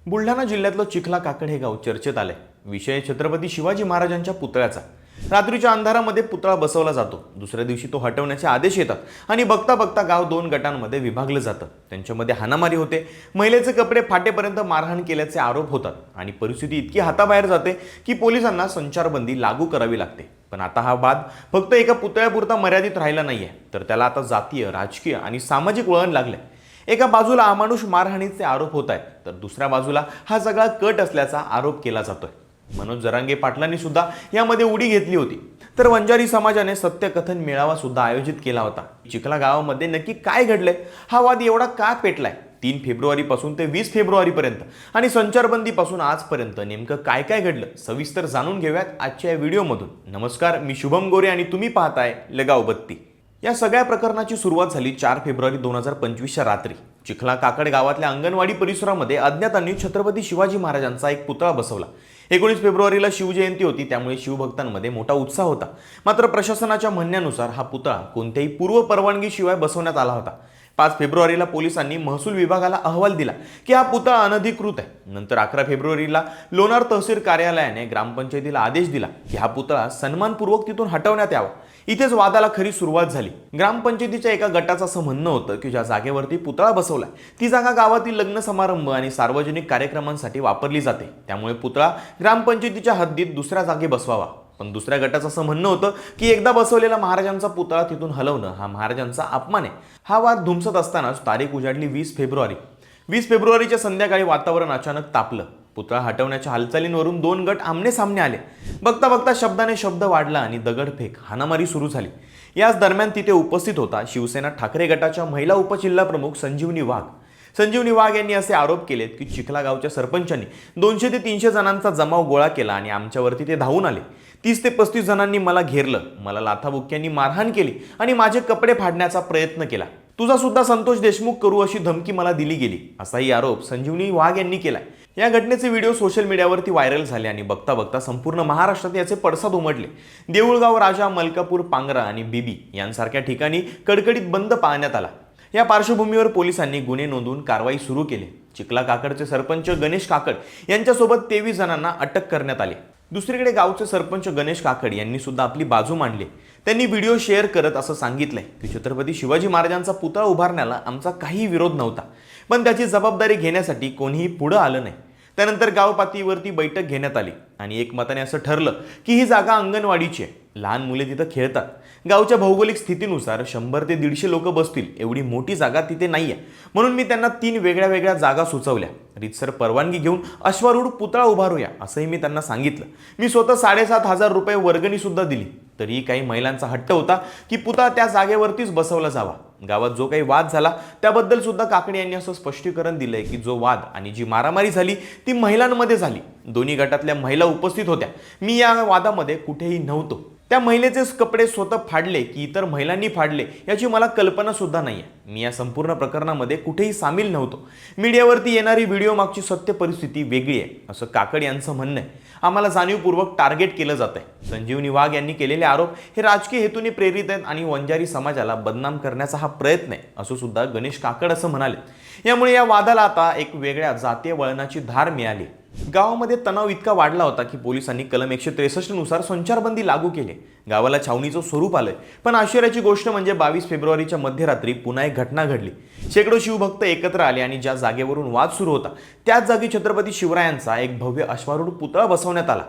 बुलढाणा जिल्ह्यातलं चिखला काकड हे गाव चर्चेत आलंय। विषय छत्रपती शिवाजी महाराजांच्या पुतळ्याचा। रात्रीच्या अंधारामध्ये पुतळा बसवला जातो। दुसऱ्या दिवशी तो हटवण्याचे आदेश येतात आणि बघता बघता गाव दोन गटांमध्ये विभागलं जातं। त्यांच्यामध्ये हाणामारी होते, महिलेचे कपडे फाटेपर्यंत मारहाण केल्याचे आरोप होतात आणि परिस्थिती इतकी हाताबाहेर जाते की पोलिसांना संचारबंदी लागू करावी लागते। पण आता हा वाद फक्त एका पुतळ्यापुरता मर्यादित राहिला नाहीये, तर त्याला आता जातीय, राजकीय आणि सामाजिक वळण लागलंय। एका बाजूला अमानुष मारहाणीचे आरोप होत आहेत, तर दुसऱ्या बाजूला हा सगळा कट असल्याचा आरोप केला जातोय। मनोज जरांगे पाटलांनी सुद्धा यामध्ये उडी घेतली होती, तर वंजारी समाजाने सत्यकथन मेळावा सुद्धा आयोजित केला होता। चिखला गावामध्ये नक्की काय घडलंय, हा वाद एवढा का पेटलाय, 3 फेब्रुवारी पासून ते 20 फेब्रुवारी पर्यंत आणि संचारबंदी पासून आजपर्यंत नेमकं काय काय घडलं, सविस्तर जाणून घेऊयात आजच्या या व्हिडिओमधून। नमस्कार, मी शुभम गोरे आणि तुम्ही पाहताय लगाव बत्ती। या सगळ्या प्रकरणाची सुरुवात झाली 4 फेब्रुवारी 2025च्या रात्री। चिखला काकड गावातल्या अंगणवाडी परिसरामध्ये अज्ञातांनी छत्रपती शिवाजी महाराजांचा एक पुतळा बसवला। 19 फेब्रुवारीला शिवजयंती होती, त्यामुळे शिवभक्तांमध्ये मोठा उत्साह होता। मात्र प्रशासनाच्या म्हणण्यानुसार हा पुतळा कोणत्याही पूर्व परवानगीशिवाय बसवण्यात आला होता। 5 फेब्रुवारीला पोलिसांनी महसूल विभागाला अहवाल दिला की हा पुतळा अनधिकृत आहे। नंतर 11 फेब्रुवारीला लोणार तहसील कार्यालयाने ग्रामपंचायतीला आदेश दिला की हा पुतळा सन्मानपूर्वक तिथून हटवण्यात यावा। इथेच वादाला खरी सुरुवात झाली। ग्रामपंचायतीच्या एका गटाचं असं म्हणणं होतं की ज्या जागेवरती पुतळा बसवलाय ती जागा गावातील लग्न समारंभ आणि सार्वजनिक कार्यक्रमांसाठी वापरली जाते, त्यामुळे पुतळा ग्रामपंचायतीच्या हद्दीत दुसऱ्या जागी बसवावा। पण दुसऱ्या गटाचं असं म्हणणं होतं की एकदा बसवलेला महाराजांचा पुतळा तिथून हलवणं हा महाराजांचा अपमान आहे। हा वाद धुमसत असतानाच तारीख उजाडली 20 फेब्रुवारी। 20 फेब्रुवारीच्या संध्याकाळी वातावरण अचानक तापलं। पुतळा हटवण्याच्या हालचालींवरून 2 गट आमने सामने आले। बघता बघता शब्दाने शब्द वाढला आणि दगडफेक, हाणामारी सुरू झाली। याच दरम्यान तिथे उपस्थित होता शिवसेना ठाकरे गटाच्या महिला उपजिल्हा प्रमुख संजीवनी वाघ। संजीवनी वाघ यांनी असे आरोप केलेत की चिखला गावच्या सरपंचांनी 200 ते 300 जणांचा जमाव गोळा केला आणि आमच्यावरती ते धावून आले। 30 ते 35 जणांनी मला घेरलं, मला लाथाबुक्क्यांनी मारहाण केली आणि माझे कपडे फाडण्याचा प्रयत्न केला। तुझा सुद्धा संतोष देशमुख करू अशी धमकी मला दिली गेली, असाही आरोप संजीवनी वाघ यांनी केलाय। या घटनेचे व्हिडिओ सोशल मीडियावरती व्हायरल झाले आणि बघता बघता संपूर्ण महाराष्ट्रात याचे पडसाद उमटले। देऊळगाव राजा, मलकापूर, पांगरा आणि बीबी यांसारख्या ठिकाणी कडकडीत बंद पाळण्यात आला। या पार्श्वभूमीवर पोलिसांनी गुन्हे नोंदवून कारवाई सुरू केली। चिखला काकडचे सरपंच गणेश काकड यांच्यासोबत 23 जणांना अटक करण्यात आली। दुसरीकडे गावचे सरपंच गणेश काकड यांनी सुद्धा आपली बाजू मांडली। त्यांनी व्हिडिओ शेअर करत असं सांगितलंय की छत्रपती शिवाजी महाराजांचा पुतळा उभारण्याला आमचा काही विरोध नव्हता, पण त्याची जबाबदारी घेण्यासाठी कोणीही पुढे आलं नाही। त्यानंतर गाव पातळीवरती बैठक घेण्यात आली आणि एकमताने असं ठरलं की ही जागा अंगणवाडीची आहे, लहान मुले तिथं खेळतात। गावच्या भौगोलिक स्थितीनुसार 100 ते 150 लोक बसतील एवढी मोठी जागा तिथे नाहीये, म्हणून मी त्यांना 3 वेगळ्या वेगळ्या जागा सुचवल्या। रीतसर परवानगी घेऊन अश्वारूढ पुतळा उभारूया असंही मी त्यांना सांगितलं। मी स्वतः 7,500 रुपये वर्गणी सुद्धा दिली। तरीही काही महिलांचा हट्ट होता की पुतळा त्या जागेवरतीच बसवला जावा। गावात जो काही वाद झाला त्याबद्दल सुद्धा काकडे यांनी असं स्पष्टीकरण दिलंय की जो वाद आणि जी मारामारी झाली ती महिलांमध्ये झाली। दोन्ही गटातल्या महिला उपस्थित होत्या। मी या वादामध्ये कुठेही नव्हतो। त्या महिलेचे कपडे स्वतः फाडले की इतर महिलांनी फाडले याची मला कल्पना सुद्धा नाहीये। मी या संपूर्ण प्रकरणामध्ये कुठेही सामील नव्हतो। मीडियावरती येणारी व्हिडिओ मागची सत्य परिस्थिती वेगळी आहे असं काकड यांचं म्हणणं आहे। आम्हाला जाणीवपूर्वक टार्गेट केलं जात आहे। संजीवनी वाघ यांनी केलेले आरोप हे राजकीय हेतूने प्रेरित आहेत आणि वंजारी समाजाला बदनाम करण्याचा हा प्रयत्न आहे असं सुद्धा गणेश काकड असं म्हणाले। यामुळे या वादाला आता एक वेगळ्या जातीय वळणाची धार मिळाली। गावामध्ये तणाव इतका वाढला होता की पोलिसांनी कलम 163 नुसार संचारबंदी लागू केली। गावाला छावणीचं स्वरूप आलंय। पण आश्चर्याची गोष्ट म्हणजे 22 फेब्रुवारीच्या मध्यरात्री पुन्हा एक घटना घडली। शेकडो शिवभक्त एकत्र आले आणि ज्या जागेवरून वाद सुरू होता त्याच जागी छत्रपती शिवरायांचा एक भव्य अश्वारूढ पुतळा बसवण्यात आला।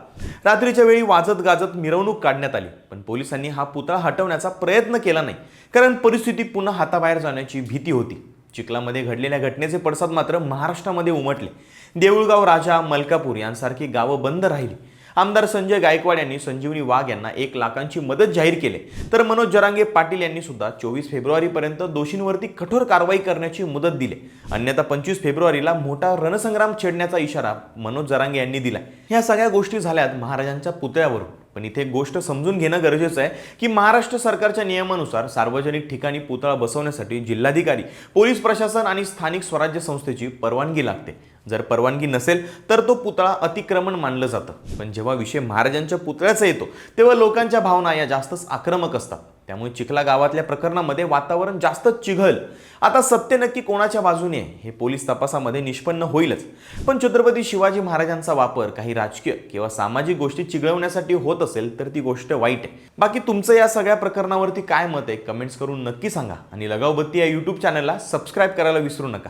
रात्रीच्या वेळी वाजत गाजत मिरवणूक काढण्यात आली, पण पोलिसांनी हा पुतळा हटवण्याचा प्रयत्न केला नाही, कारण परिस्थिती पुन्हा हाताबाहेर जाण्याची भीती होती। चिखलामध्ये घडलेल्या घटनेचे पडसाद मात्र महाराष्ट्रामध्ये उमटले। देऊळगाव राजा, मलकापूर यांसारखी गावं बंद राहिली। आमदार संजय गायकवाड यांनी संजीवनी वाघ यांना 1 लाखांची मदत जाहीर केली, तर मनोज जरांगे पाटील यांनी सुद्धा 24 फेब्रुवारीपर्यंत दोषींवरती कठोर कारवाई करण्याची मुदत दिली। अन्यथा 25 फेब्रुवारीला मोठा रणसंग्राम छेडण्याचा इशारा मनोज जरांगे यांनी दिला। ह्या सगळ्या गोष्टी झाल्यात महाराजांच्या पुतळ्यावरून। पण इथे एक गोष्ट समजून घेणं गरजेचं आहे की महाराष्ट्र सरकारच्या नियमानुसार सार्वजनिक ठिकाणी पुतळा बसवण्यासाठी जिल्हाधिकारी, पोलीस प्रशासन आणि स्थानिक स्वराज्य संस्थेची परवानगी लागते। जर परवानगी नसेल तर तो पुतळा अतिक्रमण मानलं जातं. पण जेव्हा विषय महाराजांच्या पुतळ्याचा येतो तेव्हा लोकांच्या भावना या जास्तच आक्रमक असतात. त्यामुळे चिखला गावातल्या प्रकरणामध्ये वातावरण जास्तच चिघल. आता सत्य नक्की कोणाच्या बाजूने आहे हे पोलीस तपासामध्ये निष्पन्न होईलच. पण छत्रपती शिवाजी महाराजांचा वापर काही राजकीय किंवा सामाजिक गोष्टी चिघळवण्यासाठी होत असेल तर ती गोष्ट वाईट आहे. बाकी तुमचं या सगळ्या प्रकरणावरती काय मत आहे कमेंट्स करून नक्की सांगा आणि लगावबत्ती या यूट्यूब चॅनलला सबस्क्राईब करायला विसरू नका.